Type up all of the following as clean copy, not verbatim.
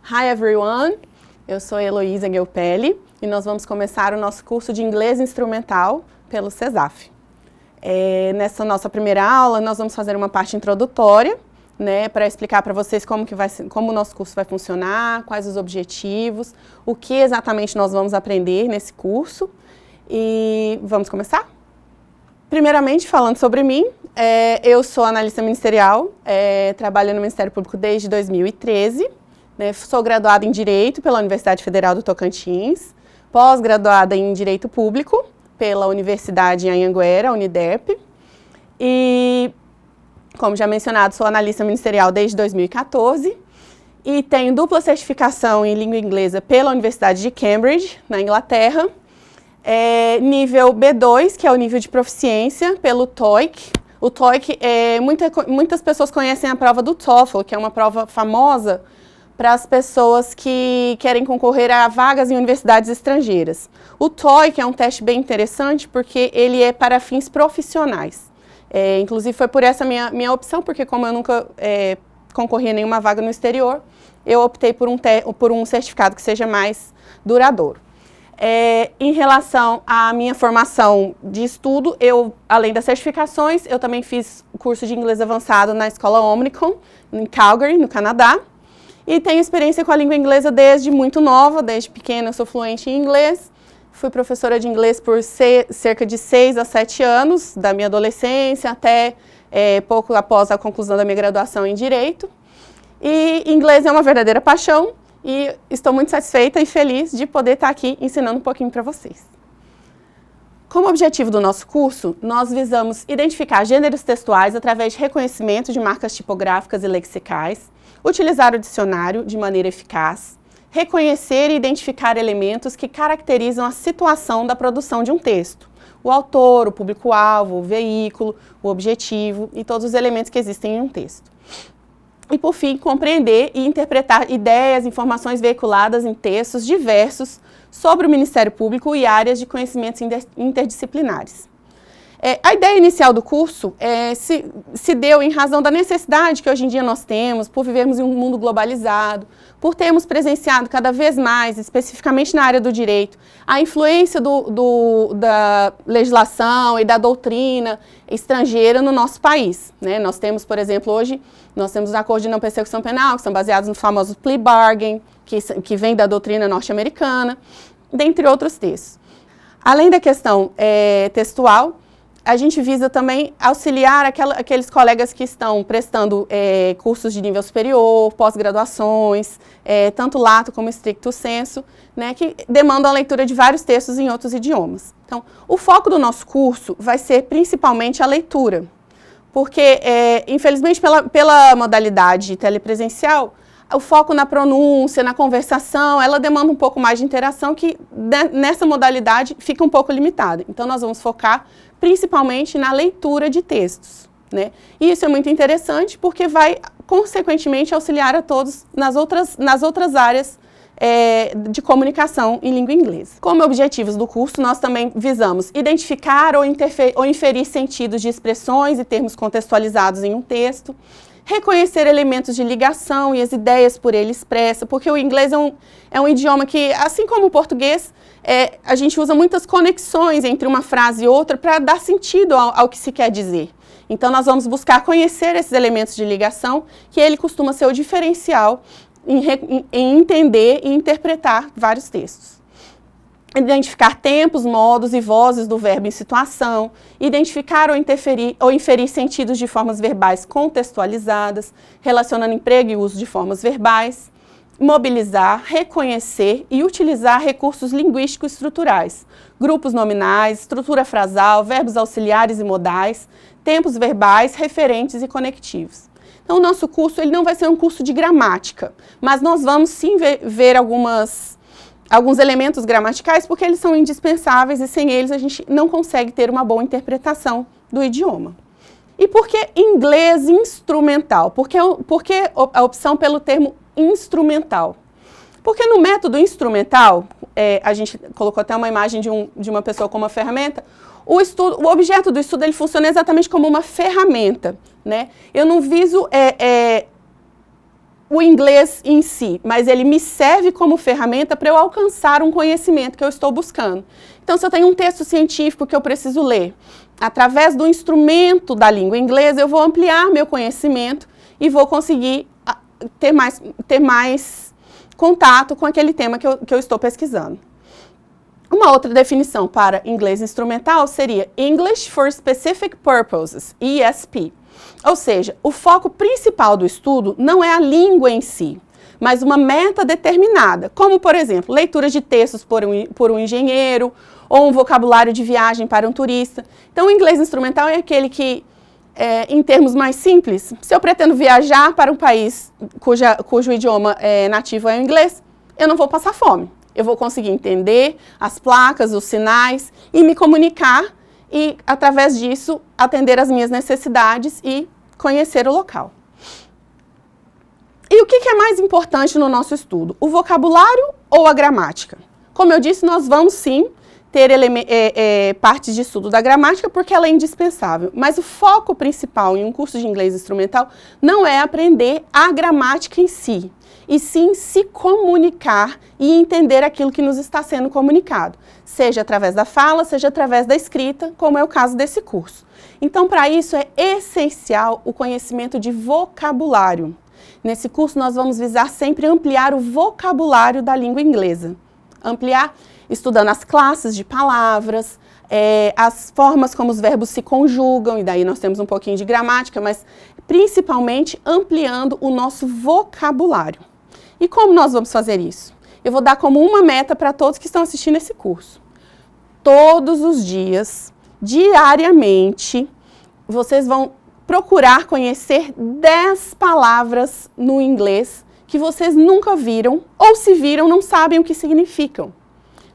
Hi everyone, eu sou Heloísa Guelpelli e nós vamos começar o nosso curso de inglês instrumental pelo CESAF. Nessa nossa primeira aula nós vamos fazer uma parte introdutória, para explicar para vocês como o nosso curso vai funcionar, quais os objetivos, o que exatamente nós vamos aprender nesse curso. E vamos começar? Primeiramente, falando sobre mim, eu sou analista ministerial, trabalho no Ministério Público desde 2013, sou graduada em Direito pela Universidade Federal do Tocantins, pós-graduada em Direito Público pela Universidade Anhanguera, Uniderp, e, como já mencionado, sou analista ministerial desde 2014 e tenho dupla certificação em língua inglesa pela Universidade de Cambridge, na Inglaterra, nível B2, que é o nível de proficiência, pelo TOEIC. O TOEIC, muitas pessoas conhecem a prova do TOEFL, que é uma prova famosa para as pessoas que querem concorrer a vagas em universidades estrangeiras. O TOEIC é um teste bem interessante porque ele é para fins profissionais. Inclusive foi por essa minha opção, porque como eu nunca concorri a nenhuma vaga no exterior, eu optei por um certificado que seja mais duradouro. Em relação à minha formação de estudo, além das certificações, eu também fiz curso de inglês avançado na Escola Omnicom, em Calgary, no Canadá. E tenho experiência com a língua inglesa desde muito nova, desde pequena eu sou fluente em inglês. Fui professora de inglês por cerca de 6 a 7 anos, da minha adolescência até pouco após a conclusão da minha graduação em Direito. E inglês é uma verdadeira paixão e estou muito satisfeita e feliz de poder estar aqui ensinando um pouquinho para vocês. Como objetivo do nosso curso, nós visamos identificar gêneros textuais através de reconhecimento de marcas tipográficas e lexicais, utilizar o dicionário de maneira eficaz, reconhecer e identificar elementos que caracterizam a situação da produção de um texto, o autor, o público-alvo, o veículo, o objetivo e todos os elementos que existem em um texto. E, por fim, compreender e interpretar ideias, informações veiculadas em textos diversos sobre o Ministério Público e áreas de conhecimentos interdisciplinares. A ideia inicial do curso se deu em razão da necessidade que hoje em dia nós temos, por vivermos em um mundo globalizado, por termos presenciado cada vez mais, especificamente na área do direito, a influência da legislação e da doutrina estrangeira no nosso país. Nós temos, por exemplo, hoje, nós temos os acordos de não persecução penal, que são baseados no famoso plea bargain, que vem da doutrina norte-americana, dentre outros textos. Além da questão textual, a gente visa também auxiliar aqueles colegas que estão prestando cursos de nível superior, pós-graduações, tanto lato como stricto sensu, que demandam a leitura de vários textos em outros idiomas. Então, o foco do nosso curso vai ser principalmente a leitura, porque, infelizmente, pela modalidade telepresencial, o foco na pronúncia, na conversação, ela demanda um pouco mais de interação que nessa modalidade fica um pouco limitada. Então, nós vamos focar principalmente na leitura de textos. E isso é muito interessante porque vai, consequentemente, auxiliar a todos nas outras áreas de comunicação em língua inglesa. Como objetivos do curso, nós também visamos identificar ou inferir sentidos de expressões e termos contextualizados em um texto, reconhecer elementos de ligação e as ideias por ele expressas, porque o inglês é um idioma que, assim como o português, a gente usa muitas conexões entre uma frase e outra para dar sentido ao que se quer dizer. Então, nós vamos buscar conhecer esses elementos de ligação, que ele costuma ser o diferencial em entender e interpretar vários textos. Identificar tempos, modos e vozes do verbo em situação, identificar ou inferir sentidos de formas verbais contextualizadas, relacionando emprego e uso de formas verbais, mobilizar, reconhecer e utilizar recursos linguísticos estruturais, grupos nominais, estrutura frasal, verbos auxiliares e modais, tempos verbais, referentes e conectivos. Então, o nosso curso ele não vai ser um curso de gramática, mas nós vamos sim ver alguns elementos gramaticais, porque eles são indispensáveis e sem eles a gente não consegue ter uma boa interpretação do idioma. E por que inglês instrumental? Por que a opção pelo termo instrumental? Porque no método instrumental, a gente colocou até uma imagem de uma pessoa com uma ferramenta, o objeto do estudo ele funciona exatamente como uma ferramenta. Eu não viso o inglês em si, mas ele me serve como ferramenta para eu alcançar um conhecimento que eu estou buscando. Então, se eu tenho um texto científico que eu preciso ler, através do instrumento da língua inglesa, eu vou ampliar meu conhecimento e vou conseguir ter mais contato com aquele tema que eu estou pesquisando. Uma outra definição para inglês instrumental seria English for Specific Purposes, ESP. Ou seja, o foco principal do estudo não é a língua em si, mas uma meta determinada, como, por exemplo, leitura de textos por um engenheiro ou um vocabulário de viagem para um turista. Então, o inglês instrumental é aquele que, em termos mais simples, se eu pretendo viajar para um país cujo idioma nativo é o inglês, eu não vou passar fome. Eu vou conseguir entender as placas, os sinais e me comunicar e, através disso, atender às minhas necessidades e conhecer o local. E o que é mais importante no nosso estudo? O vocabulário ou a gramática? Como eu disse, nós vamos sim ter partes de estudo da gramática porque ela é indispensável. Mas o foco principal em um curso de inglês instrumental não é aprender a gramática em si, e sim se comunicar e entender aquilo que nos está sendo comunicado, seja através da fala, seja através da escrita, como é o caso desse curso. Então, para isso é essencial o conhecimento de vocabulário. Nesse curso, nós vamos visar sempre ampliar o vocabulário da língua inglesa. Ampliar, estudando as classes de palavras, as formas como os verbos se conjugam, e daí nós temos um pouquinho de gramática, mas principalmente ampliando o nosso vocabulário. E como nós vamos fazer isso? Eu vou dar como uma meta para todos que estão assistindo esse curso. Todos os dias, diariamente, vocês vão procurar conhecer 10 palavras no inglês que vocês nunca viram, ou se viram, não sabem o que significam.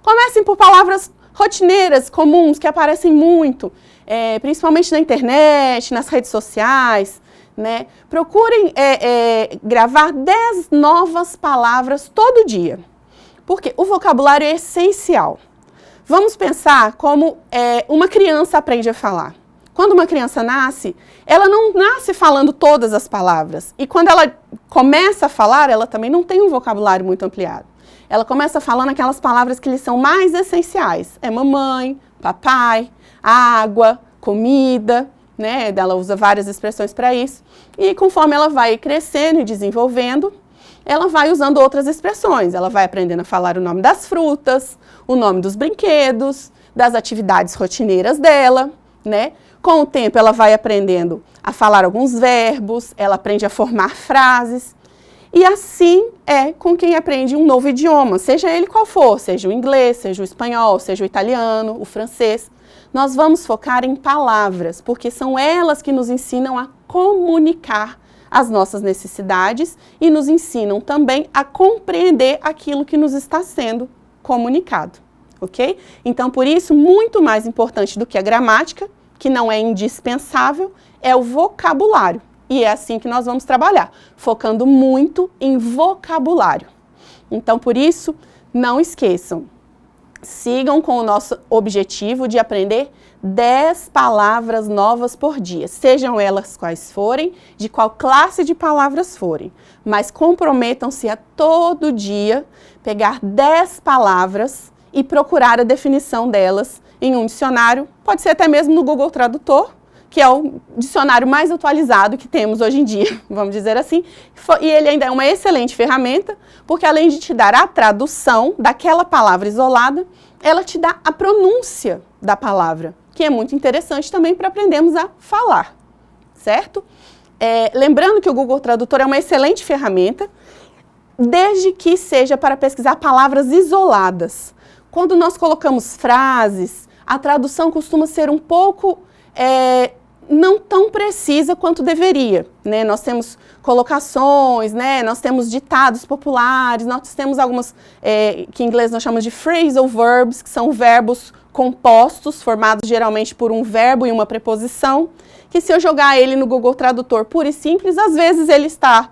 Comecem por palavras rotineiras, comuns, que aparecem muito, principalmente na internet, nas redes sociais, né? Procurem gravar 10 novas palavras todo dia, porque o vocabulário é essencial. Vamos pensar como uma criança aprende a falar. Quando uma criança nasce, ela não nasce falando todas as palavras, e quando ela começa a falar, ela também não tem um vocabulário muito ampliado. Ela começa falando aquelas palavras que lhe são mais essenciais. É mamãe, papai, água, comida, né? Ela usa várias expressões para isso. E conforme ela vai crescendo e desenvolvendo, ela vai usando outras expressões. Ela vai aprendendo a falar o nome das frutas, o nome dos brinquedos, das atividades rotineiras dela, né? Com o tempo ela vai aprendendo a falar alguns verbos, ela aprende a formar frases. E assim é com quem aprende um novo idioma, seja ele qual for, seja o inglês, seja o espanhol, seja o italiano, o francês. Nós vamos focar em palavras, porque são elas que nos ensinam a comunicar as nossas necessidades e nos ensinam também a compreender aquilo que nos está sendo comunicado, ok? Então, por isso, muito mais importante do que a gramática, que não é indispensável, é o vocabulário. E é assim que nós vamos trabalhar, focando muito em vocabulário. Então, por isso, não esqueçam, sigam com o nosso objetivo de aprender 10 palavras novas por dia, sejam elas quais forem, de qual classe de palavras forem. Mas comprometam-se a todo dia pegar 10 palavras e procurar a definição delas em um dicionário, pode ser até mesmo no Google Tradutor, que é o dicionário mais atualizado que temos hoje em dia, vamos dizer assim. E ele ainda é uma excelente ferramenta, porque além de te dar a tradução daquela palavra isolada, ela te dá a pronúncia da palavra, que é muito interessante também para aprendermos a falar, certo? Lembrando que o Google Tradutor é uma excelente ferramenta, desde que seja para pesquisar palavras isoladas. Quando nós colocamos frases, a tradução costuma ser um pouco não tão precisa quanto deveria, né? Nós temos colocações, né? Nós temos ditados populares, nós temos algumas que em inglês nós chamamos de phrasal verbs, que são verbos compostos, formados geralmente por um verbo e uma preposição, que se eu jogar ele no Google Tradutor puro e simples, às vezes ele está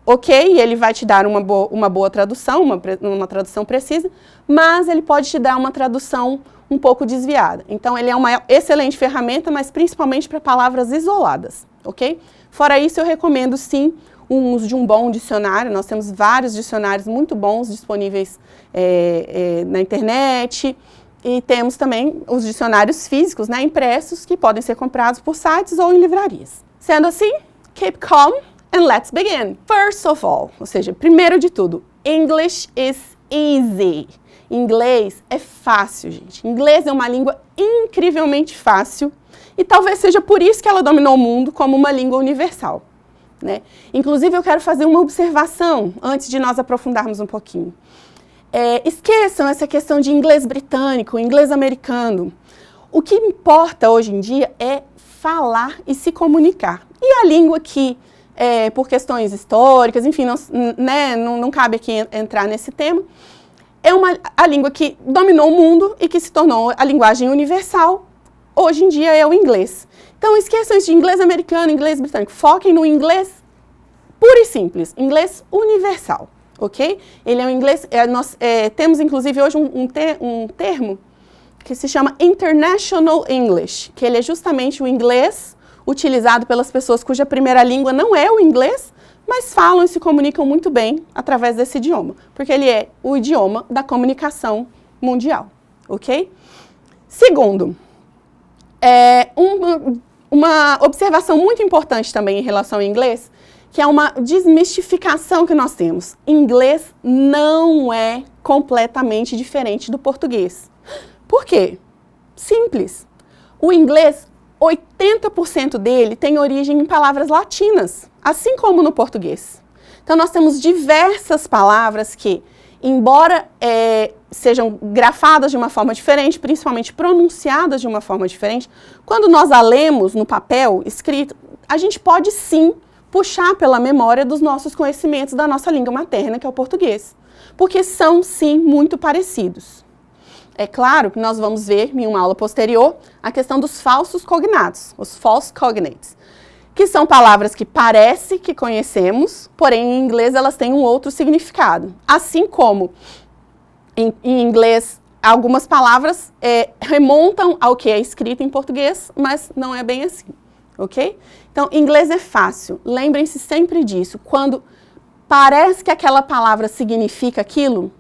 ok, e ele vai te dar uma boa tradução, uma tradução precisa, mas ele pode te dar uma tradução um pouco desviada. Então, ele é uma excelente ferramenta, mas principalmente para palavras isoladas, ok? Fora isso, eu recomendo, sim, o uso de um bom dicionário. Nós temos vários dicionários muito bons disponíveis na internet. E temos também os dicionários físicos, né, impressos, que podem ser comprados por sites ou em livrarias. Sendo assim, keep calm and let's begin. First of all, ou seja, primeiro de tudo, English is easy. Inglês é fácil, gente. Inglês é uma língua incrivelmente fácil e talvez seja por isso que ela dominou o mundo como uma língua universal, né? Inclusive, eu quero fazer uma observação antes de nós aprofundarmos um pouquinho. Esqueçam essa questão de inglês britânico, inglês americano. O que importa hoje em dia é falar e se comunicar. E a língua que, por questões históricas, enfim, não cabe aqui entrar nesse tema, é a língua que dominou o mundo e que se tornou a linguagem universal, hoje em dia é o inglês. Então, esqueçam isso de inglês americano, inglês britânico. Foquem no inglês puro e simples, inglês universal. Ok? Ele é um inglês, nós temos inclusive hoje um termo que se chama International English, que ele é justamente o inglês utilizado pelas pessoas cuja primeira língua não é o inglês, mas falam e se comunicam muito bem através desse idioma, porque ele é o idioma da comunicação mundial, ok? Segundo, uma observação muito importante também em relação ao inglês, que é uma desmistificação que nós temos. Inglês não é completamente diferente do português. Por quê? Simples. O inglês, 80% dele tem origem em palavras latinas, assim como no português. Então, nós temos diversas palavras que, embora sejam grafadas de uma forma diferente, principalmente pronunciadas de uma forma diferente, quando nós a lemos no papel, escrito, a gente pode sim puxar pela memória dos nossos conhecimentos da nossa língua materna, que é o português. Porque são, sim, muito parecidos. É claro que nós vamos ver em uma aula posterior a questão dos falsos cognatos, os false cognates, que são palavras que parece que conhecemos, porém em inglês elas têm um outro significado. Assim como em inglês algumas palavras remontam ao que é escrito em português, mas não é bem assim. Ok? Então, inglês é fácil. Lembrem-se sempre disso. Quando parece que aquela palavra significa aquilo,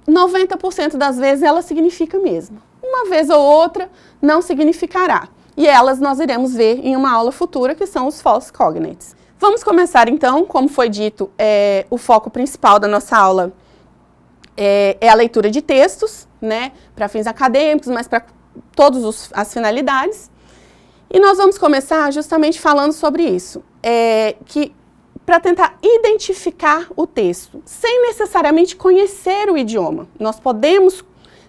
90% das vezes ela significa mesmo. Uma vez ou outra não significará. E elas nós iremos ver em uma aula futura, que são os false cognates. Vamos começar então, como foi dito, o foco principal da nossa aula é a leitura de textos, né, para fins acadêmicos, mas para todas as finalidades. E nós vamos começar justamente falando sobre isso, que para tentar identificar o texto, sem necessariamente conhecer o idioma. Nós podemos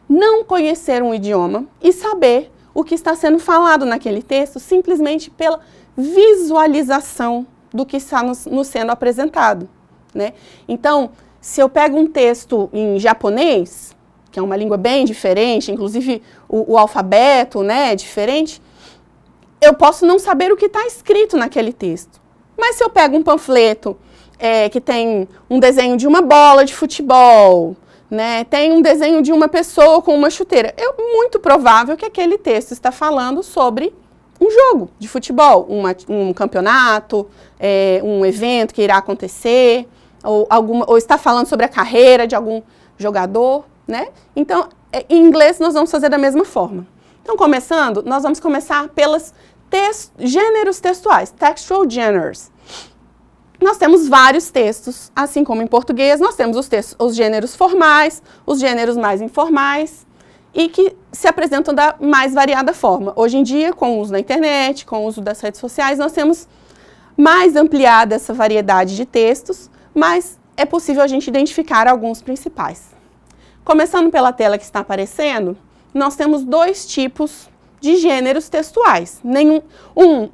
não conhecer um idioma e saber o que está sendo falado naquele texto simplesmente pela visualização do que está nos sendo apresentado, né? Então, se eu pego um texto em japonês, que é uma língua bem diferente, inclusive o alfabeto, né, é diferente, eu posso não saber o que está escrito naquele texto. Mas se eu pego um panfleto que tem um desenho de uma bola de futebol, né, tem um desenho de uma pessoa com uma chuteira, é muito provável que aquele texto está falando sobre um jogo de futebol, um campeonato, um evento que irá acontecer, ou está falando sobre a carreira de algum jogador, né? Então, em inglês nós vamos fazer da mesma forma. Então, começando, nós vamos começar pelos gêneros textuais, textual genres. Nós temos vários textos, assim como em português, nós temos os gêneros formais, os gêneros mais informais, e que se apresentam da mais variada forma. Hoje em dia, com o uso da internet, com o uso das redes sociais, nós temos mais ampliada essa variedade de textos, mas é possível a gente identificar alguns principais. Começando pela tela que está aparecendo, nós temos dois tipos de gêneros textuais.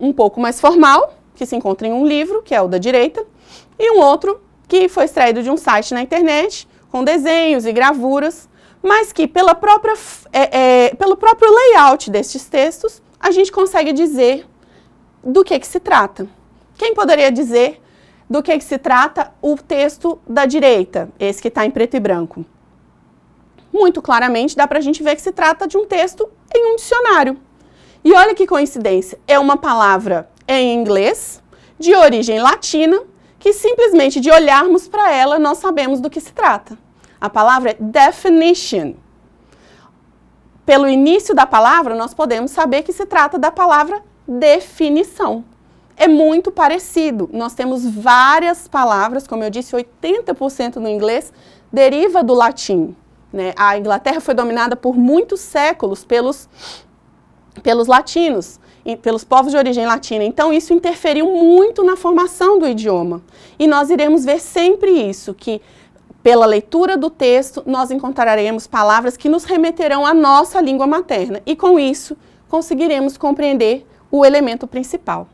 Um pouco mais formal, que se encontra em um livro, que é o da direita, e um outro que foi extraído de um site na internet, com desenhos e gravuras, mas que pelo próprio layout destes textos, a gente consegue dizer do que se trata. Quem poderia dizer do que se trata o texto da direita, esse que está em preto e branco? Muito claramente dá para a gente ver que se trata de um texto em um dicionário. E olha que coincidência, é uma palavra em inglês, de origem latina, que simplesmente de olharmos para ela, nós sabemos do que se trata. A palavra é definition. Pelo início da palavra, nós podemos saber que se trata da palavra definição. É muito parecido. Nós temos várias palavras, como eu disse, 80% no inglês deriva do latim, né? A Inglaterra foi dominada por muitos séculos pelos latinos, pelos povos de origem latina. Então, isso interferiu muito na formação do idioma. E nós iremos ver sempre isso, que pela leitura do texto, nós encontraremos palavras que nos remeterão à nossa língua materna. E com isso, conseguiremos compreender o elemento principal.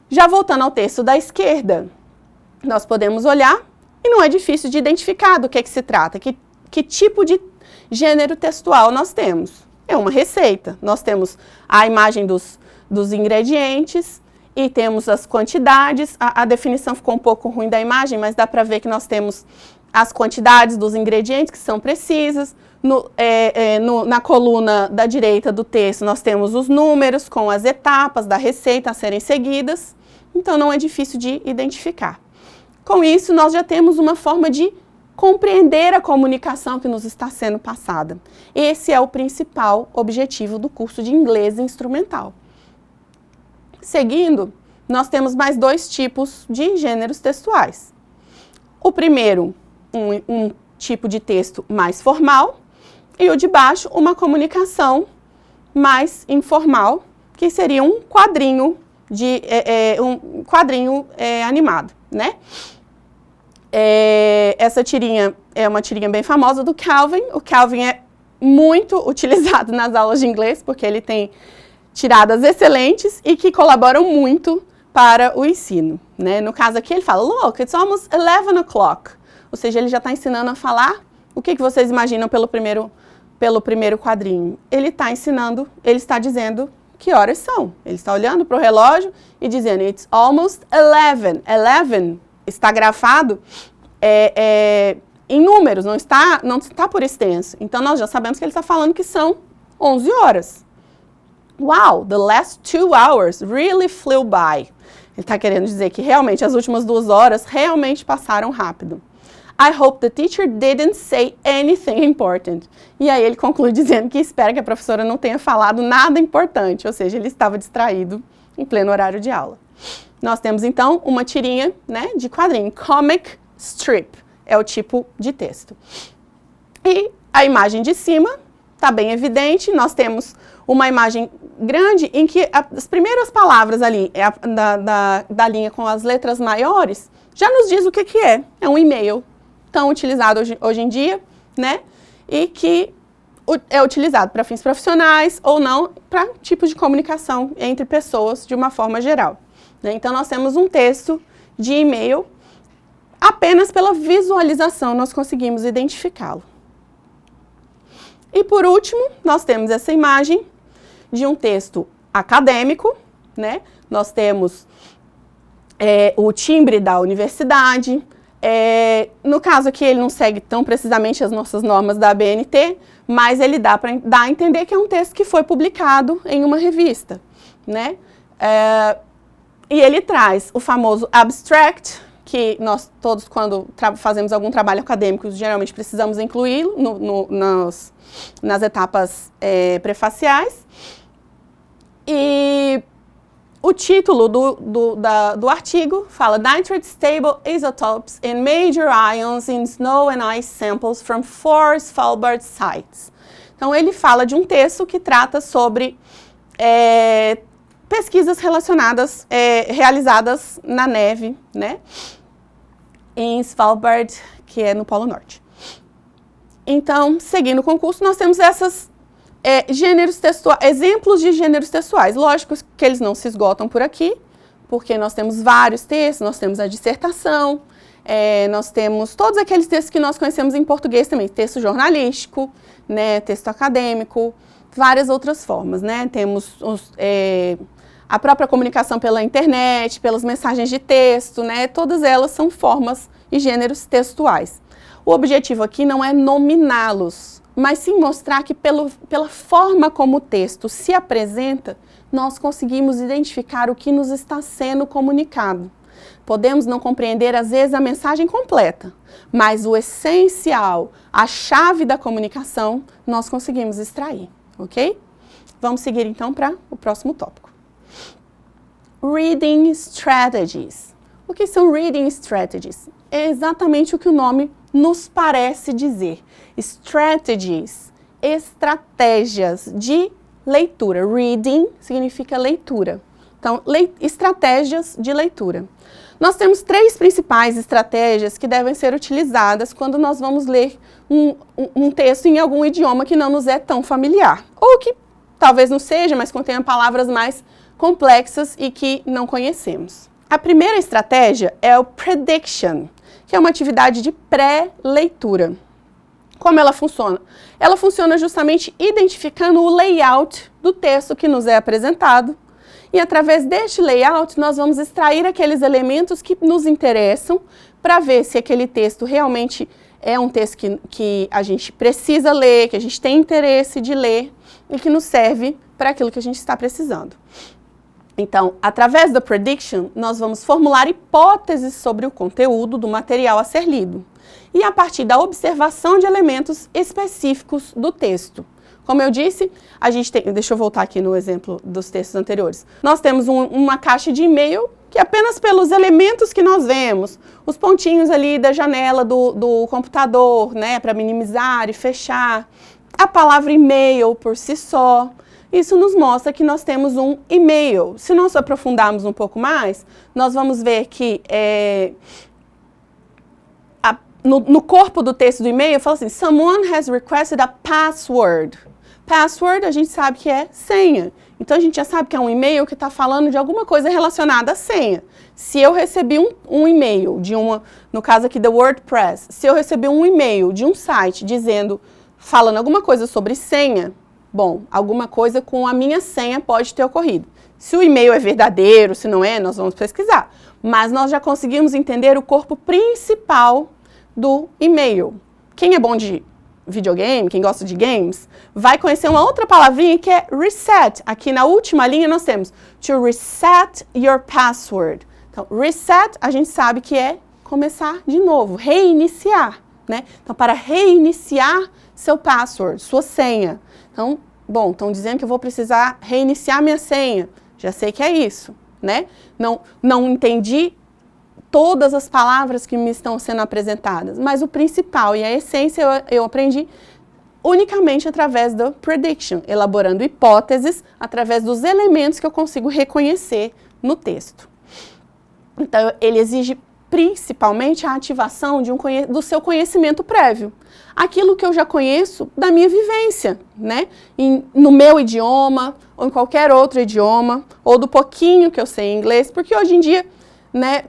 Já voltando ao texto da esquerda, nós podemos olhar e não é difícil de identificar do que se trata, que tipo de gênero textual nós temos. É uma receita. Nós temos a imagem dos ingredientes e temos as quantidades. A definição ficou um pouco ruim da imagem, mas dá para ver que nós temos as quantidades dos ingredientes que são precisas. Na coluna da direita do texto, nós temos os números com as etapas da receita a serem seguidas. Então, não é difícil de identificar. Com isso, nós já temos uma forma de compreender a comunicação que nos está sendo passada. Esse é o principal objetivo do curso de inglês instrumental. Seguindo, nós temos mais dois tipos de gêneros textuais. O primeiro, um tipo de texto mais formal, e o de baixo, uma comunicação mais informal, que seria um quadrinho, animado, né? Essa tirinha é uma tirinha bem famosa do Calvin. O Calvin é muito utilizado nas aulas de inglês, porque ele tem tiradas excelentes e que colaboram muito para o ensino, né? No caso aqui ele fala, look, it's almost 11 o'clock. Ou seja, ele já está ensinando a falar. O que vocês imaginam pelo primeiro quadrinho? Ele está ensinando, ele está dizendo que horas são. Ele está olhando para o relógio e dizendo, it's almost 11. 11 está grafado em números, não está por extenso. Então, nós já sabemos que ele está falando que são 11 horas. Wow, the last 2 hours really flew by. Ele está querendo dizer que realmente as últimas 2 horas realmente passaram rápido. I hope the teacher didn't say anything important. E aí ele conclui dizendo que espera que a professora não tenha falado nada importante, ou seja, ele estava distraído em pleno horário de aula. Nós temos então uma tirinha, né, de quadrinho, comic strip, é o tipo de texto. E a imagem de cima está bem evidente, nós temos uma imagem grande em que as primeiras palavras ali da linha com as letras maiores já nos diz o que é. É um e-mail tão utilizado hoje em dia, né? E que é utilizado para fins profissionais ou não, para tipos de comunicação entre pessoas de uma forma geral. Né? Então, nós temos um texto de e-mail, apenas pela visualização nós conseguimos identificá-lo. E por último, nós temos essa imagem de um texto acadêmico, né? Nós temos o timbre da universidade. No caso aqui, ele não segue tão precisamente as nossas normas da ABNT, mas ele dá a entender que é um texto que foi publicado em uma revista, né? E ele traz o famoso abstract, que nós todos, quando fazemos algum trabalho acadêmico, geralmente precisamos incluí-lo nas etapas prefaciais. E o título do artigo fala Nitrate Stable Isotopes in Major Ions in Snow and Ice Samples from 4 Svalbard Sites. Então, ele fala de um texto que trata sobre pesquisas relacionadas, realizadas na neve, né, em Svalbard, que é no Polo Norte. Então, seguindo o concurso, nós temos exemplos de gêneros textuais. Lógico que eles não se esgotam por aqui, porque nós temos vários textos, nós temos a dissertação, nós temos todos aqueles textos que nós conhecemos em português também, texto jornalístico, né, texto acadêmico, várias outras formas, né? Temos a própria comunicação pela internet, pelas mensagens de texto, né? Todas elas são formas e gêneros textuais. O objetivo aqui não é nominá-los, mas sim mostrar que pela forma como o texto se apresenta, nós conseguimos identificar o que nos está sendo comunicado. Podemos não compreender, às vezes, a mensagem completa, mas o essencial, a chave da comunicação, nós conseguimos extrair, ok? Vamos seguir, então, para o próximo tópico. Reading Strategies. O que são Reading Strategies? É exatamente o que o nome nos parece dizer. Strategies, estratégias de leitura. Reading significa leitura. Então, estratégias de leitura. Nós temos 3 principais estratégias que devem ser utilizadas quando nós vamos ler um texto em algum idioma que não nos é tão familiar. Ou que talvez não seja, mas contenha palavras mais complexas e que não conhecemos. A primeira estratégia é o prediction, que é uma atividade de pré-leitura. Como ela funciona? Ela funciona justamente identificando o layout do texto que nos é apresentado. E através deste layout, nós vamos extrair aqueles elementos que nos interessam para ver se aquele texto realmente é um texto que a gente precisa ler, que a gente tem interesse de ler e que nos serve para aquilo que a gente está precisando. Então, através da prediction, nós vamos formular hipóteses sobre o conteúdo do material a ser lido. E a partir da observação de elementos específicos do texto. Como eu disse, a gente tem... Deixa eu voltar aqui no exemplo dos textos anteriores. Nós temos uma caixa de e-mail que apenas pelos elementos que nós vemos, os pontinhos ali da janela do computador, né, para minimizar e fechar, a palavra e-mail por si só, isso nos mostra que nós temos um e-mail. Se nós aprofundarmos um pouco mais, nós vamos ver que no corpo do texto do e-mail, fala assim, someone has requested a password. Password, a gente sabe que é senha. Então, a gente já sabe que é um e-mail que está falando de alguma coisa relacionada à senha. Se eu recebi um e-mail no caso aqui da WordPress, se eu recebi um e-mail de um site falando alguma coisa sobre senha, bom, alguma coisa com a minha senha pode ter ocorrido. Se o e-mail é verdadeiro, se não é, nós vamos pesquisar. Mas nós já conseguimos entender o corpo principal do e-mail. Quem é bom de videogame, quem gosta de games, vai conhecer uma outra palavrinha que é reset. Aqui na última linha nós temos to reset your password. Então, reset a gente sabe que é começar de novo, reiniciar, né? Então, para reiniciar seu password, sua senha. Então, bom, estão dizendo que eu vou precisar reiniciar minha senha. Já sei que é isso, né? Não entendi todas as palavras que me estão sendo apresentadas, mas o principal e a essência eu aprendi unicamente através do prediction, elaborando hipóteses através dos elementos que eu consigo reconhecer no texto. Então, ele exige principalmente a ativação do seu conhecimento prévio. Aquilo que eu já conheço da minha vivência, né? No meu idioma, ou em qualquer outro idioma, ou do pouquinho que eu sei em inglês, porque hoje em dia, né,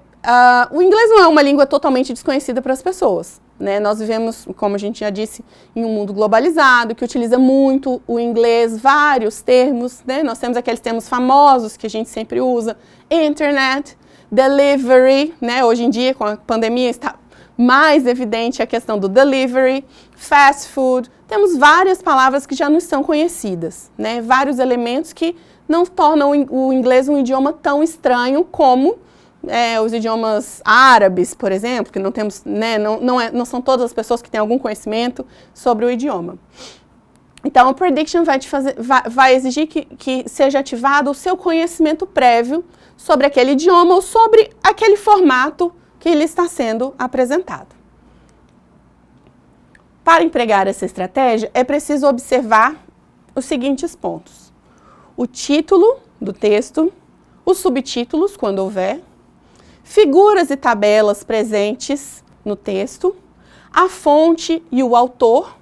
o inglês não é uma língua totalmente desconhecida para as pessoas, né? Nós vivemos, como a gente já disse, em um mundo globalizado, que utiliza muito o inglês, vários termos, né? Nós temos aqueles termos famosos que a gente sempre usa, internet, delivery, né? Hoje em dia, com a pandemia, está mais evidente a questão do delivery, fast food. Temos várias palavras que já não são conhecidas, né? Vários elementos que não tornam o inglês um idioma tão estranho como os idiomas árabes, por exemplo, que não temos, né, não são todas as pessoas que têm algum conhecimento sobre o idioma. Então, o prediction vai exigir que seja ativado o seu conhecimento prévio sobre aquele idioma ou sobre aquele formato que lhe está sendo apresentado. Para empregar essa estratégia, é preciso observar os seguintes pontos. O título do texto, os subtítulos, quando houver, figuras e tabelas presentes no texto, a fonte e o autor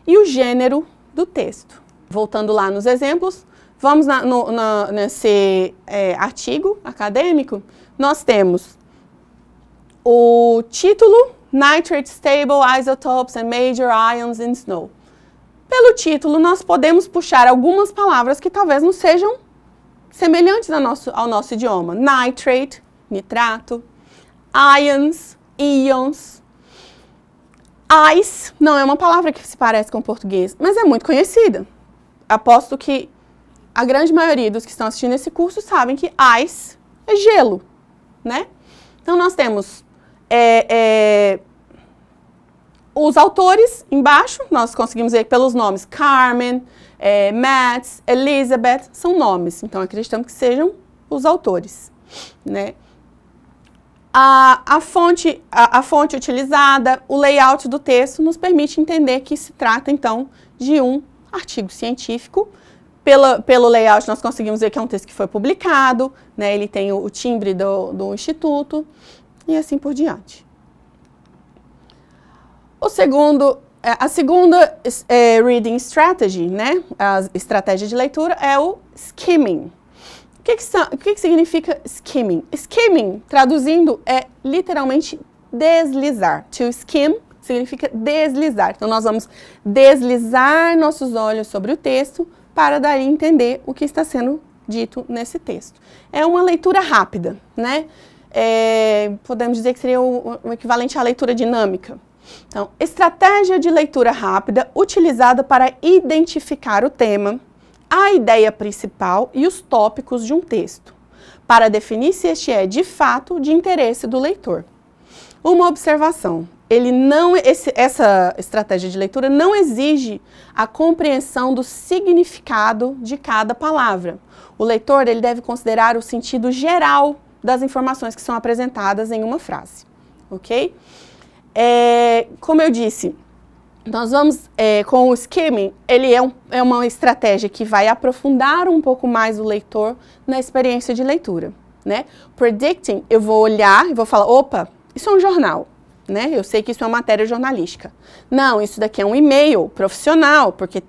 e o gênero do texto. Voltando lá nos exemplos, vamos nesse artigo acadêmico, nós temos o título, Nitrate Stable Isotopes and Major Ions in Snow. Pelo título, nós podemos puxar algumas palavras que talvez não sejam semelhantes ao nosso idioma. Nitrate, nitrato, ions, íons. Ice não é uma palavra que se parece com o português, mas é muito conhecida. Aposto que a grande maioria dos que estão assistindo esse curso sabem que ice é gelo, né? Então, nós temos os autores embaixo, nós conseguimos ver pelos nomes Carmen, Matt, Elizabeth, são nomes, então acreditamos que sejam os autores, né? A fonte utilizada, o layout do texto nos permite entender que se trata, então, de um artigo científico. Pelo layout, nós conseguimos ver que é um texto que foi publicado, né? Ele tem o timbre do instituto e assim por diante. A segunda reading strategy, né? A estratégia de leitura é o skimming. O que significa skimming? Skimming, traduzindo, é literalmente deslizar. To skim significa deslizar. Então, nós vamos deslizar nossos olhos sobre o texto para daí entender o que está sendo dito nesse texto. É uma leitura rápida, né? Podemos dizer que seria o equivalente à leitura dinâmica. Então, estratégia de leitura rápida utilizada para identificar o tema, a ideia principal e os tópicos de um texto, para definir se este é, de fato, de interesse do leitor. Uma observação, essa estratégia de leitura não exige a compreensão do significado de cada palavra. O leitor ele deve considerar o sentido geral das informações que são apresentadas em uma frase, ok? Como eu disse, nós vamos, com o skimming, ele é uma estratégia que vai aprofundar um pouco mais o leitor na experiência de leitura, né? Predicting, eu vou olhar e vou falar, opa, isso é um jornal, né? Eu sei que isso é uma matéria jornalística. Não, isso daqui é um e-mail profissional, porque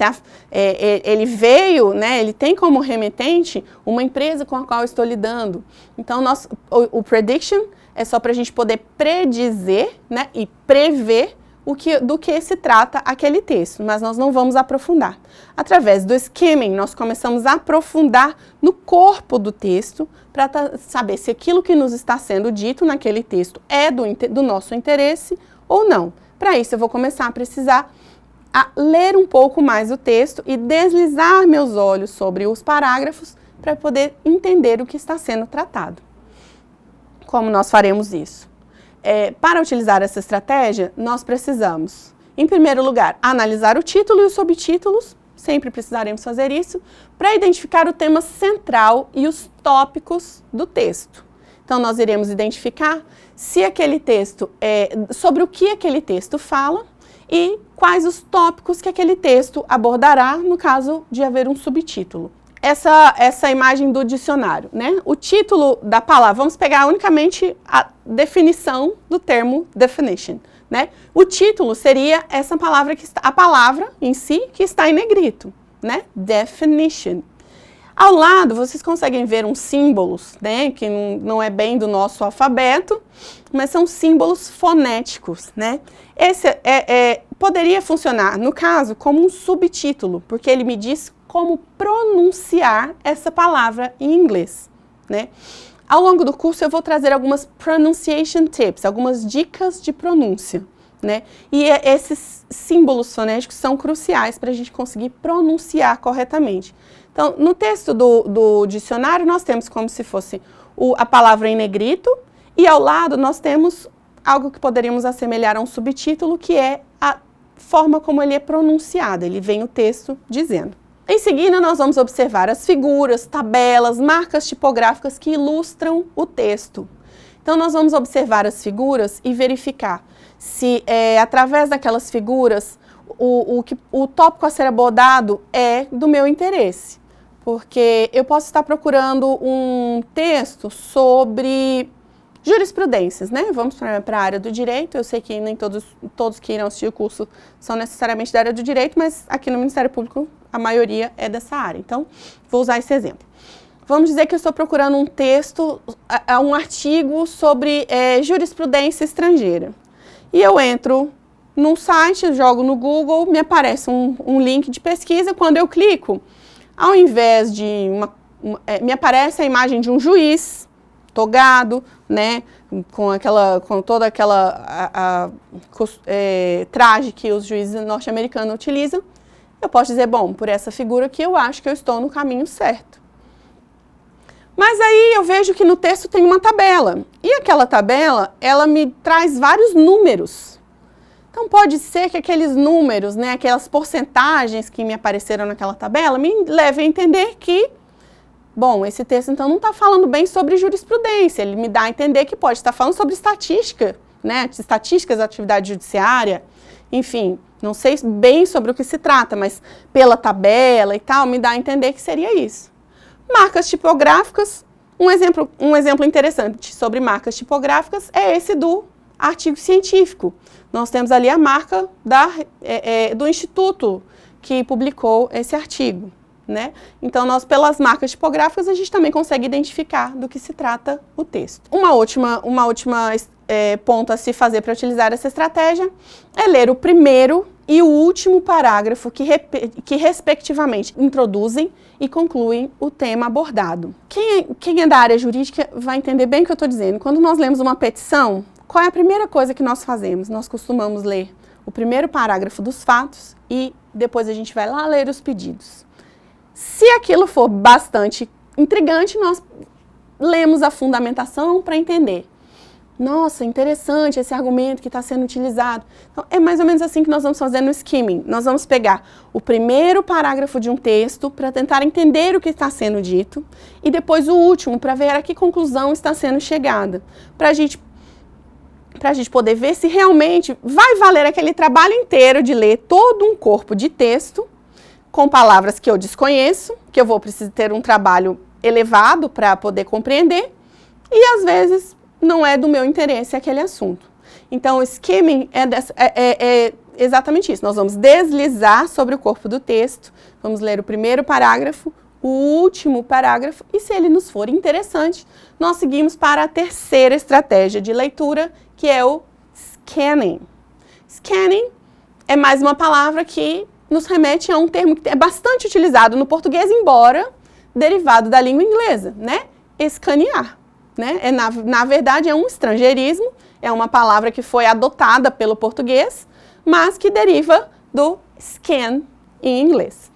ele veio, né? Ele tem como remetente uma empresa com a qual eu estou lidando. Então, o prediction é só para a gente poder predizer, né? E prever do que se trata aquele texto, mas nós não vamos aprofundar. Através do skimming, nós começamos a aprofundar no corpo do texto para saber se aquilo que nos está sendo dito naquele texto é do nosso interesse ou não. Para isso, eu vou começar a precisar ler um pouco mais o texto e deslizar meus olhos sobre os parágrafos para poder entender o que está sendo tratado. Como nós faremos isso? Para utilizar essa estratégia, nós precisamos, em primeiro lugar, analisar o título e os subtítulos, sempre precisaremos fazer isso, para identificar o tema central e os tópicos do texto. Então, nós iremos identificar se aquele texto sobre o que aquele texto fala e quais os tópicos que aquele texto abordará, no caso de haver um subtítulo. Essa imagem do dicionário, né? O título da palavra, vamos pegar unicamente a definição do termo definition, né? O título seria essa palavra a palavra em si que está em negrito, né? Definition. Ao lado, vocês conseguem ver uns símbolos, né? Que não é bem do nosso alfabeto, mas são símbolos fonéticos, né? Esse poderia funcionar, no caso, como um subtítulo, porque ele me diz como pronunciar essa palavra em inglês, né? Ao longo do curso eu vou trazer algumas pronunciation tips, algumas dicas de pronúncia, né? E esses símbolos fonéticos são cruciais para a gente conseguir pronunciar corretamente. Então, no texto do dicionário, nós temos como se fosse a palavra em negrito e ao lado nós temos algo que poderíamos assemelhar a um subtítulo, que é a forma como ele é pronunciado. Ele vem o texto dizendo. Em seguida, nós vamos observar as figuras, tabelas, marcas tipográficas que ilustram o texto. Então, nós vamos observar as figuras e verificar se, através daquelas figuras, o tópico a ser abordado é do meu interesse. Porque eu posso estar procurando um texto sobre jurisprudências, né? Vamos para a área do direito. Eu sei que nem todos que irão assistir o curso são necessariamente da área do direito, mas aqui no Ministério Público a maioria é dessa área. Então, vou usar esse exemplo. Vamos dizer que eu estou procurando um texto, um artigo sobre jurisprudência estrangeira. E eu entro num site, jogo no Google, me aparece um link de pesquisa. Quando eu clico, ao invés de me aparece a imagem de um juiz togado, né, com toda aquela traje que os juízes norte-americanos utilizam. Eu posso dizer, bom, por essa figura aqui eu acho que eu estou no caminho certo. Mas aí eu vejo que no texto tem uma tabela. E aquela tabela, ela me traz vários números. Então pode ser que aqueles números, né, aquelas porcentagens que me apareceram naquela tabela, me levem a entender que, bom, esse texto então não está falando bem sobre jurisprudência, ele me dá a entender que pode estar falando sobre estatística, né, estatísticas da atividade judiciária, enfim, não sei bem sobre o que se trata, mas pela tabela e tal, me dá a entender que seria isso. Marcas tipográficas, um exemplo interessante sobre marcas tipográficas é esse do artigo científico. Nós temos ali a marca do instituto que publicou esse artigo, né? Então, pelas marcas tipográficas, a gente também consegue identificar do que se trata o texto. Uma última ponto a se fazer para utilizar essa estratégia é ler o primeiro e o último parágrafo que respectivamente introduzem e concluem o tema abordado. Quem é da área jurídica vai entender bem o que eu estou dizendo. Quando nós lemos uma petição, qual é a primeira coisa que nós fazemos? Nós costumamos ler o primeiro parágrafo dos fatos e depois a gente vai lá ler os pedidos. Se aquilo for bastante intrigante, nós lemos a fundamentação para entender. Nossa, interessante esse argumento que está sendo utilizado. Então, é mais ou menos assim que nós vamos fazer no skimming. Nós vamos pegar o primeiro parágrafo de um texto para tentar entender o que está sendo dito e depois o último para ver a que conclusão está sendo chegada. Para a gente poder ver se realmente vai valer aquele trabalho inteiro de ler todo um corpo de texto com palavras que eu desconheço, que eu vou precisar ter um trabalho elevado para poder compreender e às vezes não é do meu interesse aquele assunto. Então, o skimming é exatamente isso. Nós vamos deslizar sobre o corpo do texto, vamos ler o primeiro parágrafo, o último parágrafo, e se ele nos for interessante, nós seguimos para a terceira estratégia de leitura, que é o scanning. Scanning é mais uma palavra que nos remete a um termo que é bastante utilizado no português, embora derivado da língua inglesa, né? Escanear. Né? Na verdade, é um estrangeirismo, é uma palavra que foi adotada pelo português, mas que deriva do scan em inglês.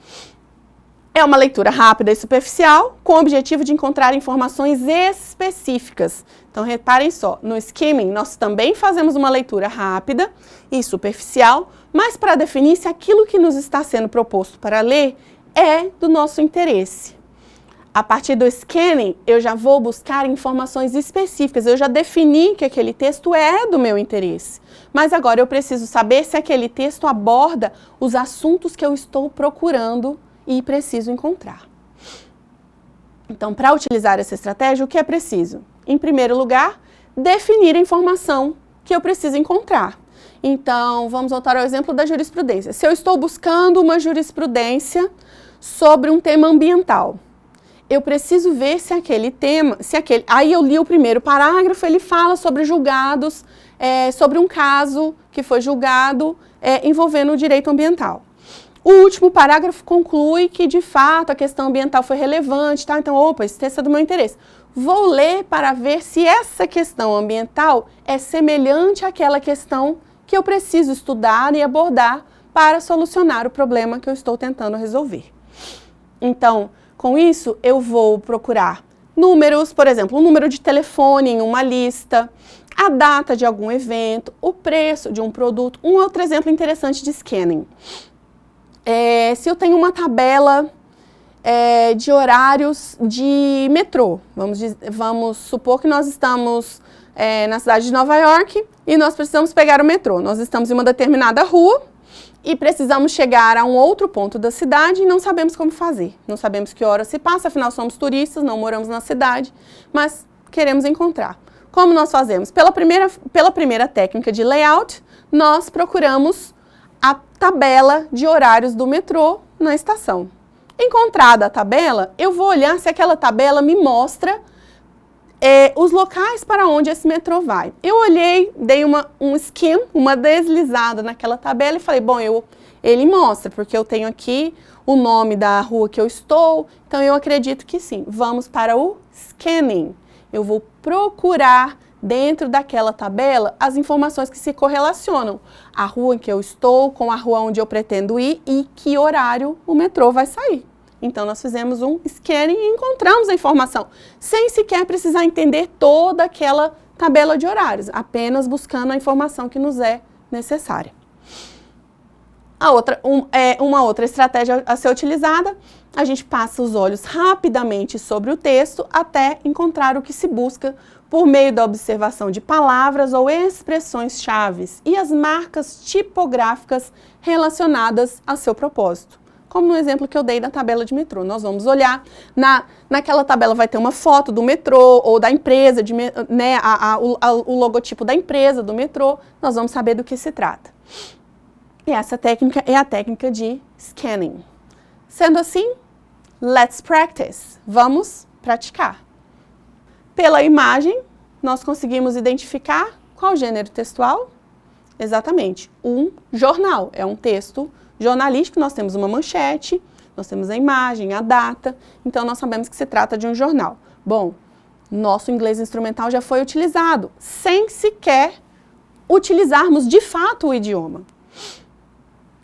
É uma leitura rápida e superficial, com o objetivo de encontrar informações específicas. Então, reparem só, no skimming nós também fazemos uma leitura rápida e superficial, mas para definir se aquilo que nos está sendo proposto para ler é do nosso interesse. A partir do scanning, eu já vou buscar informações específicas, eu já defini que aquele texto é do meu interesse. Mas agora eu preciso saber se aquele texto aborda os assuntos que eu estou procurando e preciso encontrar. Então, para utilizar essa estratégia, o que é preciso? Em primeiro lugar, definir a informação que eu preciso encontrar. Então, vamos voltar ao exemplo da jurisprudência. Se eu estou buscando uma jurisprudência sobre um tema ambiental, eu preciso ver se aquele tema, aí eu li o primeiro parágrafo, ele fala sobre julgados, sobre um caso que foi julgado envolvendo o direito ambiental. O último parágrafo conclui que, de fato, a questão ambiental foi relevante, tá? Então, opa, esse texto é do meu interesse. Vou ler para ver se essa questão ambiental é semelhante àquela questão que eu preciso estudar e abordar para solucionar o problema que eu estou tentando resolver. Então, com isso, eu vou procurar números, por exemplo, o número de telefone em uma lista, a data de algum evento, o preço de um produto. Um outro exemplo interessante de scanning. Se eu tenho uma tabela de horários de metrô, vamos supor que nós estamos na cidade de Nova York e nós precisamos pegar o metrô. Nós estamos em uma determinada rua e precisamos chegar a um outro ponto da cidade e não sabemos como fazer. Não sabemos que hora se passa, afinal somos turistas, não moramos na cidade, mas queremos encontrar. Como nós fazemos? Pela primeira técnica de layout, nós procuramos a tabela de horários do metrô na estação. Encontrada a tabela, eu vou olhar se aquela tabela me mostra os locais para onde esse metrô vai. Eu olhei, dei um skim, uma deslizada naquela tabela e falei, bom, ele mostra, porque eu tenho aqui o nome da rua que eu estou, então eu acredito que sim. Vamos para o scanning. Eu vou procurar dentro daquela tabela as informações que se correlacionam. A rua em que eu estou com a rua onde eu pretendo ir e que horário o metrô vai sair. Então, nós fizemos um scanning e encontramos a informação, sem sequer precisar entender toda aquela tabela de horários, apenas buscando a informação que nos é necessária. Uma outra estratégia a ser utilizada, a gente passa os olhos rapidamente sobre o texto até encontrar o que se busca por meio da observação de palavras ou expressões-chave e as marcas tipográficas relacionadas a seu propósito. Como no exemplo que eu dei da tabela de metrô. Nós vamos olhar, naquela tabela vai ter uma foto do metrô ou da empresa, né, o logotipo da empresa, do metrô, nós vamos saber do que se trata. E essa técnica é a técnica de scanning. Sendo assim, let's practice. Vamos praticar. Pela imagem, nós conseguimos identificar qual gênero textual? Exatamente, um jornal. É um texto jornalístico, nós temos uma manchete, nós temos a imagem, a data, então nós sabemos que se trata de um jornal. Bom, nosso inglês instrumental já foi utilizado, sem sequer utilizarmos de fato o idioma.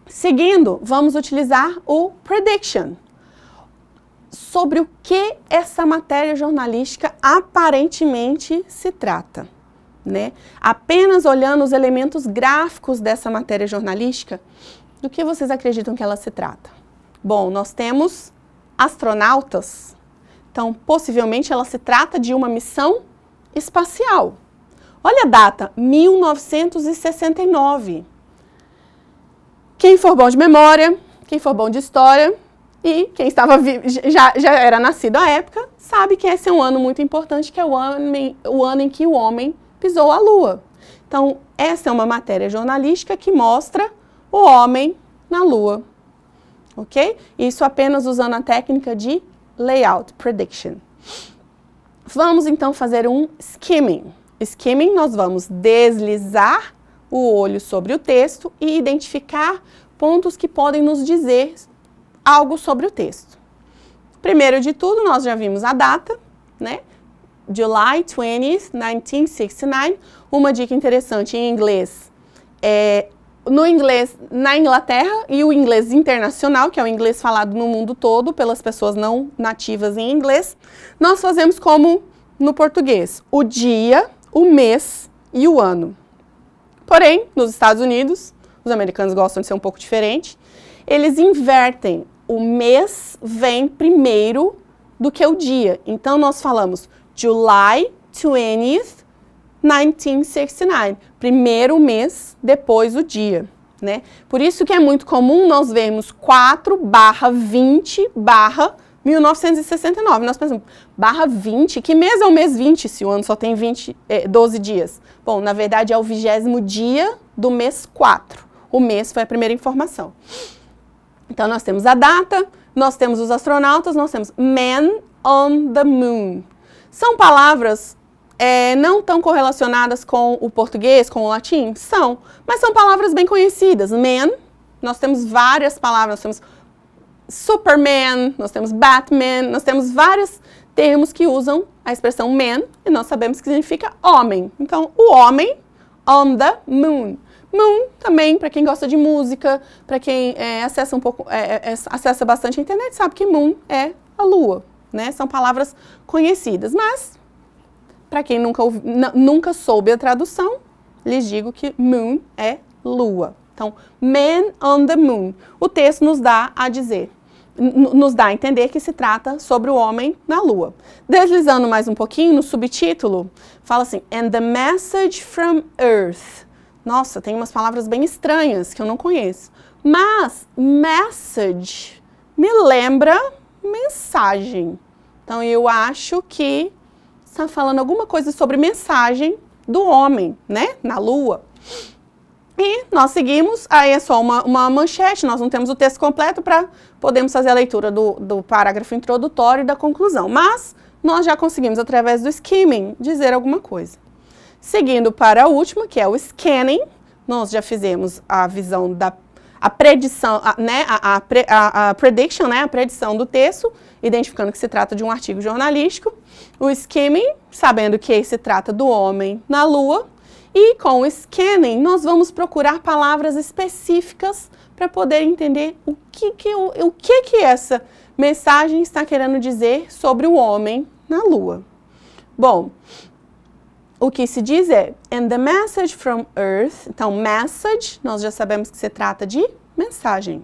Seguindo, vamos utilizar o prediction. Sobre o que essa matéria jornalística aparentemente se trata, né? Apenas olhando os elementos gráficos dessa matéria jornalística, do que vocês acreditam que ela se trata? Bom, nós temos astronautas, então possivelmente ela se trata de uma missão espacial. Olha a data, 1969. Quem for bom de memória, quem for bom de história e quem estava já era nascido à época, sabe que esse é um ano muito importante, que é o ano em que o homem pisou a Lua. Então, essa é uma matéria jornalística que mostra o homem na Lua, ok? Isso apenas usando a técnica de layout, prediction. Vamos então fazer um skimming. Skimming, nós vamos deslizar o olho sobre o texto e identificar pontos que podem nos dizer algo sobre o texto. Primeiro de tudo, nós já vimos a data, né? July 20th, 1969. Uma dica interessante em inglês no inglês na Inglaterra e o inglês internacional, que é o inglês falado no mundo todo pelas pessoas não nativas em inglês, nós fazemos como no português, o dia, o mês e o ano. Porém, nos Estados Unidos, os americanos gostam de ser um pouco diferente, eles invertem, o mês vem primeiro do que o dia. Então, nós falamos July 20th, 1969, primeiro mês, depois o dia, né? Por isso que é muito comum nós vermos 4/20/1969. Nós pensamos, /20, que mês é o mês 20, se o ano só tem 12 dias? Bom, na verdade é o 20º dia do mês 4. O mês foi a primeira informação. Então, nós temos a data, nós temos os astronautas, nós temos Man on the Moon. São palavras não tão correlacionadas com o português, com o latim? São, mas são palavras bem conhecidas. Man, nós temos várias palavras, nós temos Superman, nós temos Batman, nós temos vários termos que usam a expressão man, e nós sabemos que significa homem. Então, o homem on the moon. Moon também, para quem gosta de música, para quem acessa bastante a internet, sabe que moon é a lua, né? São palavras conhecidas, mas para quem nunca soube a tradução, lhes digo que moon é lua. Então, Man on the Moon. O texto nos dá a entender que se trata sobre o homem na lua. Deslizando mais um pouquinho no subtítulo, fala assim, And the Message from Earth. Nossa, tem umas palavras bem estranhas que eu não conheço. Mas, message me lembra mensagem. Então, eu acho que está falando alguma coisa sobre mensagem do homem, né? Na lua. E nós seguimos, aí é só uma manchete, nós não temos o texto completo para podermos fazer a leitura do parágrafo introdutório e da conclusão. Mas nós já conseguimos, através do skimming, dizer alguma coisa. Seguindo para a última, que é o scanning, nós já fizemos a visão a predição, a prediction, né, a predição do texto, identificando que se trata de um artigo jornalístico. O skimming, sabendo que se trata do homem na lua. E com o scanning, nós vamos procurar palavras específicas para poder entender o que essa Mensagem está querendo dizer sobre o homem na Lua. Bom, o que se diz é, and the message from Earth, então message, nós já sabemos que se trata de mensagem,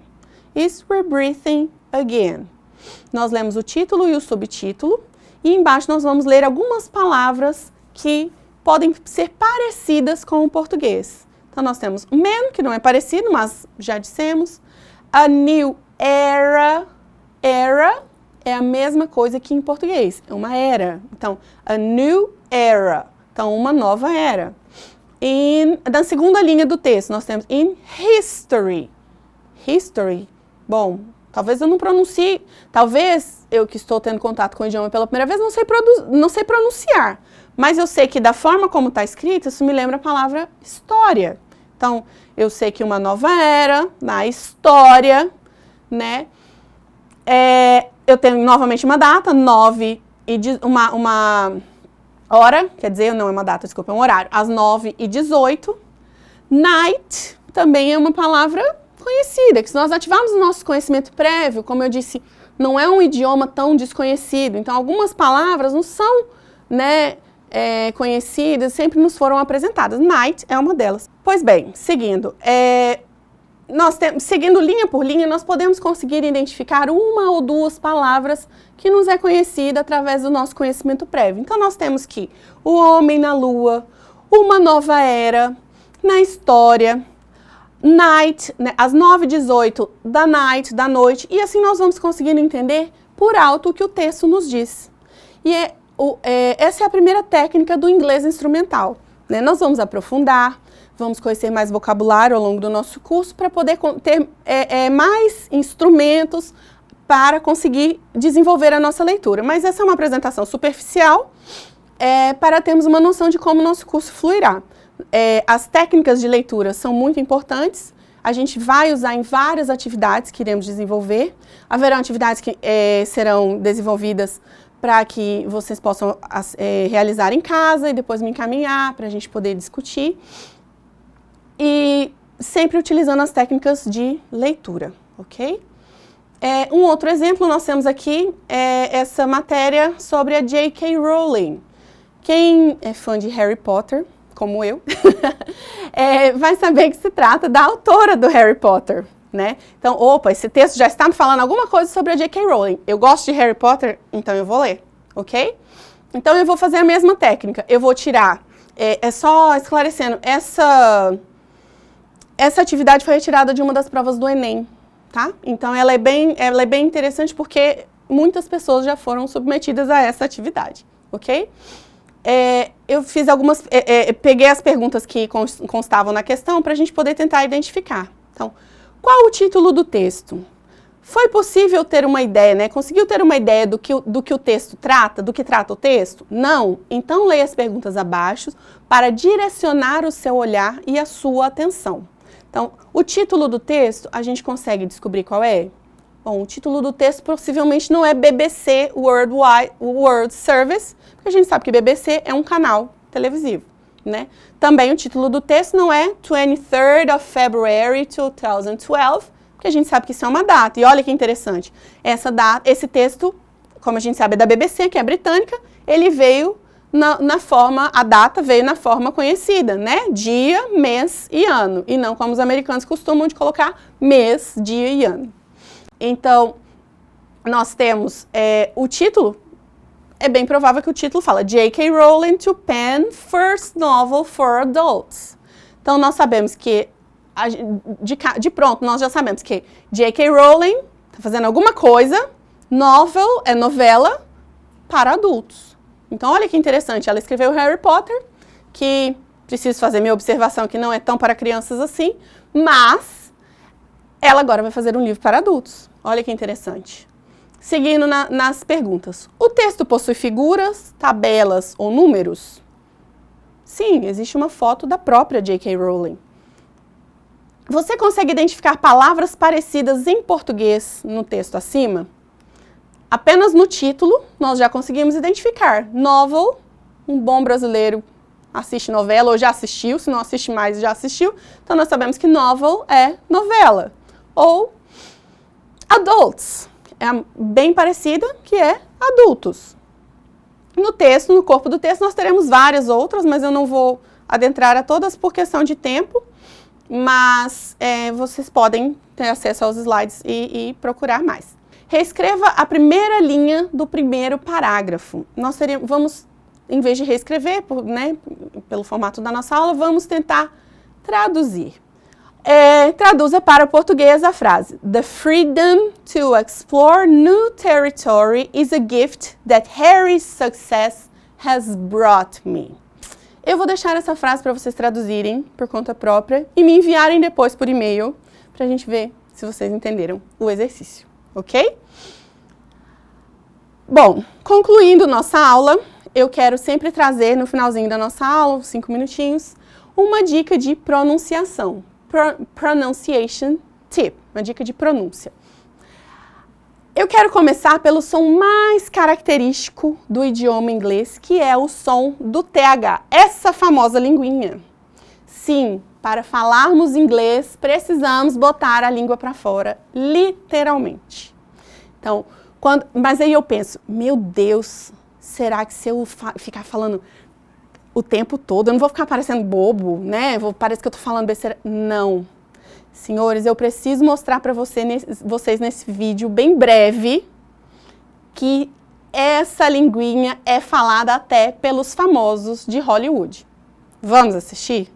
is rebreathing again. Nós lemos o título e o subtítulo, e embaixo nós vamos ler algumas palavras que podem ser parecidas com o português. Então nós temos man, que não é parecido, mas já dissemos, a new era, era é a mesma coisa que em português, é uma era. Então, a new era. Então, uma nova era. Na segunda linha do texto, nós temos in history. History. Bom, talvez eu não pronuncie, talvez eu que estou tendo contato com o idioma pela primeira vez não sei pronunciar. Mas eu sei que da forma como está escrito, isso me lembra a palavra história. Então, eu sei que uma nova era, na história, né? Eu tenho novamente uma data, 9 e uma hora, quer dizer, não é uma data, desculpa, é um horário, às 9h18. Night também é uma palavra conhecida, que se nós ativarmos o nosso conhecimento prévio, como eu disse, não é um idioma tão desconhecido, então algumas palavras não são, né, conhecidas, sempre nos foram apresentadas. Night é uma delas. Pois bem, seguindo, seguindo linha por linha, nós podemos conseguir identificar uma ou duas palavras que nos é conhecida através do nosso conhecimento prévio. Então, nós temos que o homem na lua, uma nova era, na história, night, né, às 9h18, da night, da noite, e assim nós vamos conseguindo entender por alto o que o texto nos diz. E essa é a primeira técnica do inglês instrumental, né? Nós vamos aprofundar, vamos conhecer mais vocabulário ao longo do nosso curso para poder ter mais instrumentos para conseguir desenvolver a nossa leitura. Mas essa é uma apresentação superficial para termos uma noção de como o nosso curso fluirá. As técnicas de leitura são muito importantes, a gente vai usar em várias atividades que iremos desenvolver. Haverão atividades que serão desenvolvidas para que vocês possam realizar em casa e depois me encaminhar para a gente poder discutir. E sempre utilizando as técnicas de leitura, ok? Um outro exemplo, nós temos aqui essa matéria sobre a J.K. Rowling. Quem é fã de Harry Potter, como eu, vai saber que se trata da autora do Harry Potter, né? Então, opa, esse texto já está me falando alguma coisa sobre a J.K. Rowling. Eu gosto de Harry Potter, então eu vou ler, ok? Então, eu vou fazer a mesma técnica. Eu vou tirar, só esclarecendo, essa atividade foi retirada de uma das provas do Enem, tá? Então, ela é bem interessante porque muitas pessoas já foram submetidas a essa atividade, ok? Eu fiz peguei as perguntas que constavam na questão para a gente poder tentar identificar. Então, qual o título do texto? Foi possível ter uma ideia, né? Conseguiu ter uma ideia do que o texto trata, do que trata o texto? Não? Então, leia as perguntas abaixo para direcionar o seu olhar e a sua atenção. Então, o título do texto, a gente consegue descobrir qual é? Bom, o título do texto possivelmente não é BBC World Service, porque a gente sabe que BBC é um canal televisivo, né? Também o título do texto não é 23rd of February 2012, porque a gente sabe que isso é uma data. E olha que interessante, esse texto, como a gente sabe, é da BBC, que é britânica, ele veio a data veio na forma conhecida, né? Dia, mês e ano, e não como os americanos costumam de colocar mês, dia e ano. Então, nós temos o título, é bem provável que o título fala J.K. Rowling to pen first novel for adults. Então, nós sabemos que, de pronto, nós já sabemos que J.K. Rowling está fazendo alguma coisa, novel é novela para adultos. Então, olha que interessante, ela escreveu Harry Potter, que preciso fazer minha observação que não é tão para crianças assim, mas ela agora vai fazer um livro para adultos. Olha que interessante. Seguindo nas perguntas. O texto possui figuras, tabelas ou números? Sim, existe uma foto da própria J.K. Rowling. Você consegue identificar palavras parecidas em português no texto acima? Apenas no título, nós já conseguimos identificar. Novel, um bom brasileiro assiste novela ou já assistiu, se não assiste mais, já assistiu. Então, nós sabemos que novel é novela. Ou adults. bem parecida, que é adultos. No texto, no corpo do texto, nós teremos várias outras, mas eu não vou adentrar a todas por questão de tempo, mas vocês podem ter acesso aos slides e procurar mais. Reescreva a primeira linha do primeiro parágrafo. Nós vamos, em vez de reescrever, pelo formato da nossa aula, vamos tentar traduzir. Traduza para o português a frase: The freedom to explore new territory is a gift that Harry's success has brought me. Eu vou deixar essa frase para vocês traduzirem por conta própria e me enviarem depois por e-mail para a gente ver se vocês entenderam o exercício, ok? Bom, concluindo nossa aula, eu quero sempre trazer no finalzinho da nossa aula, 5 minutinhos, uma dica de pronunciação. Pronunciation tip, uma dica de pronúncia. Eu quero começar pelo som mais característico do idioma inglês, que é o som do TH, essa famosa linguinha. Sim, para falarmos inglês, precisamos botar a língua para fora, literalmente. Então, mas aí eu penso, meu Deus, será que se eu ficar falando o tempo todo, eu não vou ficar parecendo bobo, né? Parece que eu tô falando besteira. Não. Senhores, eu preciso mostrar para vocês nesse vídeo bem breve que essa linguinha é falada até pelos famosos de Hollywood. Vamos assistir?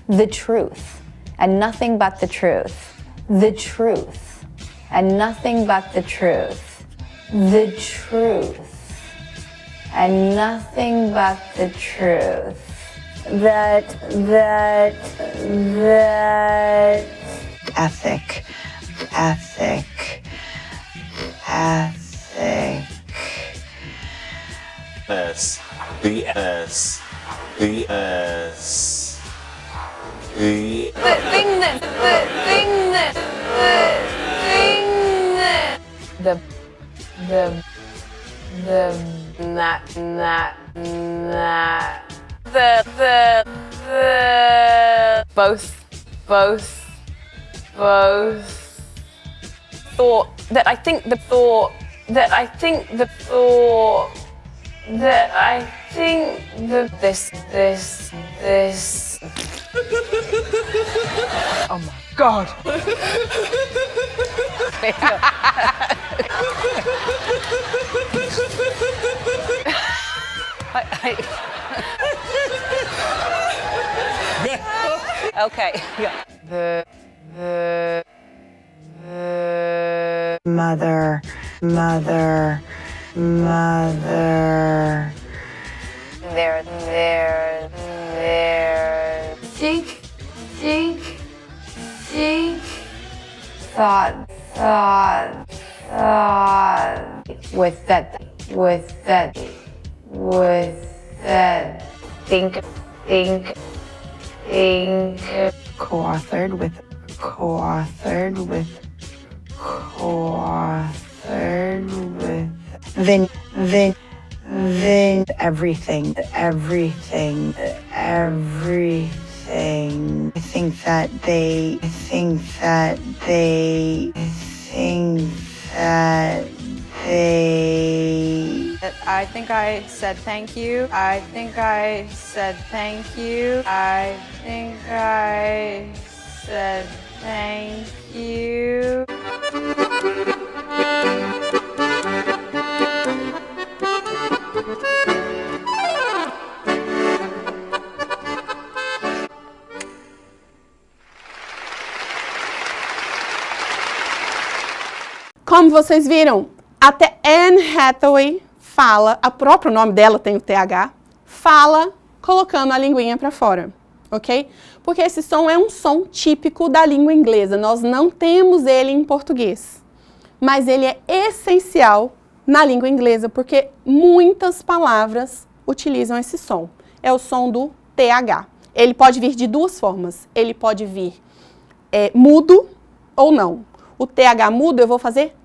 The truth, and nothing but the truth. The truth, and nothing but the truth. The truth, and nothing but the truth. That ethic. Both thought that I think the thought that I think the thought that I think the this Oh my God. Okay. Yeah. The mother. There. Think. Thought. With that. Think. Co-authored with then everything. I think that I think I said thank you. I think I said thank you. I think I said thank you. Como vocês viram, até Anne Hathaway fala, o próprio nome dela tem o TH, fala colocando a linguinha para fora, ok? Porque esse som é um som típico da língua inglesa, nós não temos ele em português. mas ele é essencial na língua inglesa, porque muitas palavras utilizam esse som. É o som do TH. Ele pode vir de duas formas. Ele pode vir mudo ou não. O TH mudo eu vou fazer.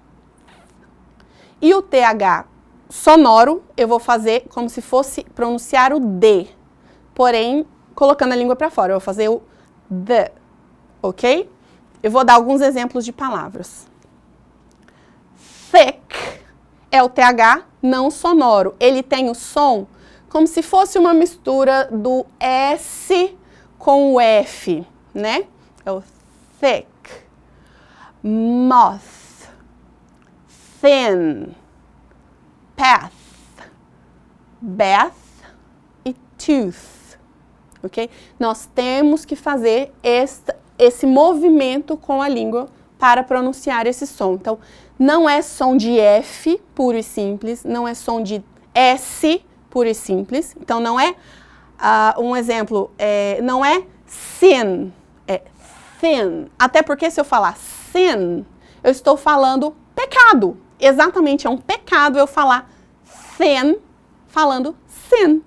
E o TH sonoro eu vou fazer como se fosse pronunciar o D. Porém, colocando a língua para fora. Eu vou fazer o D. Ok? Eu vou dar alguns exemplos de palavras. Thick é o TH não sonoro. Ele tem o som como se fosse uma mistura do S com o F, né? É o thick. Moth. Thin. Path. Bath e tooth. Ok? Nós temos que fazer esse movimento com a língua para pronunciar esse som. Então, não é som de F puro e simples, não é som de S puro e simples. Então, não é, um exemplo, não é sin, é thin. Até porque se eu falar sin, eu estou falando pecado. Exatamente, é um pecado eu falar thin falando sin,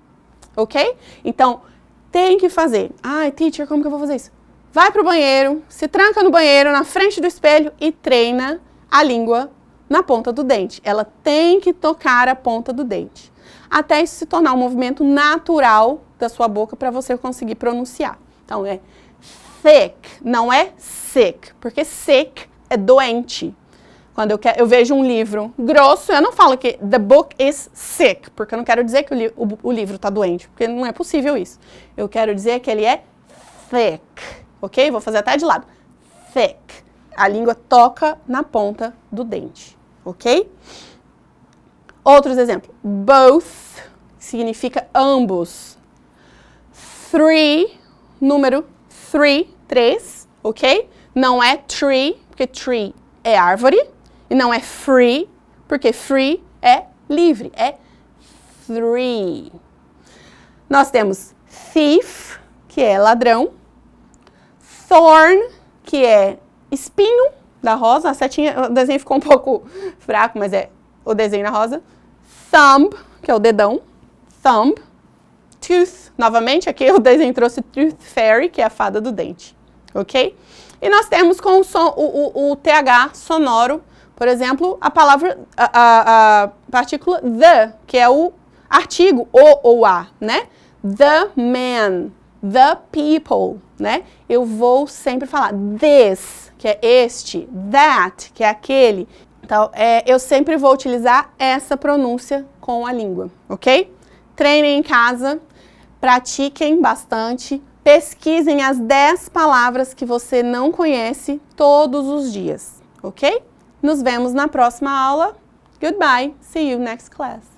ok? Então, tem que fazer. Ai, teacher, como que eu vou fazer isso? Vai pro banheiro, se tranca no banheiro, na frente do espelho e treina a língua na ponta do dente. Ela tem que tocar a ponta do dente. Até isso se tornar um movimento natural da sua boca para você conseguir pronunciar. Então, é thick, não é sick, porque sick é doente. Quando eu vejo um livro grosso, eu não falo que the book is sick, porque eu não quero dizer que o livro está doente, porque não é possível isso. Eu quero dizer que ele é thick, ok? Vou fazer até de lado. Thick. A língua toca na ponta do dente, ok? Outros exemplos. Both significa ambos. Three, número 3, ok? Não é tree, porque tree é árvore. E não é free, porque free é livre, é three. Nós temos thief, que é ladrão. Thorn, que é espinho da rosa. A setinha, o desenho ficou um pouco fraco, mas é o desenho da rosa. Thumb, que é o dedão. Thumb. Tooth, novamente, aqui o desenho trouxe Tooth Fairy, que é a fada do dente. Ok? E nós temos com o TH sonoro, por exemplo, a palavra, a partícula the, que é o artigo, o ou a, né? The man, the people, né? Eu vou sempre falar this, que é este, that, que é aquele. Então, eu sempre vou utilizar essa pronúncia com a língua, ok? Treinem em casa, pratiquem bastante, pesquisem as 10 palavras que você não conhece todos os dias, ok? Nos vemos na próxima aula. Goodbye. See you next class.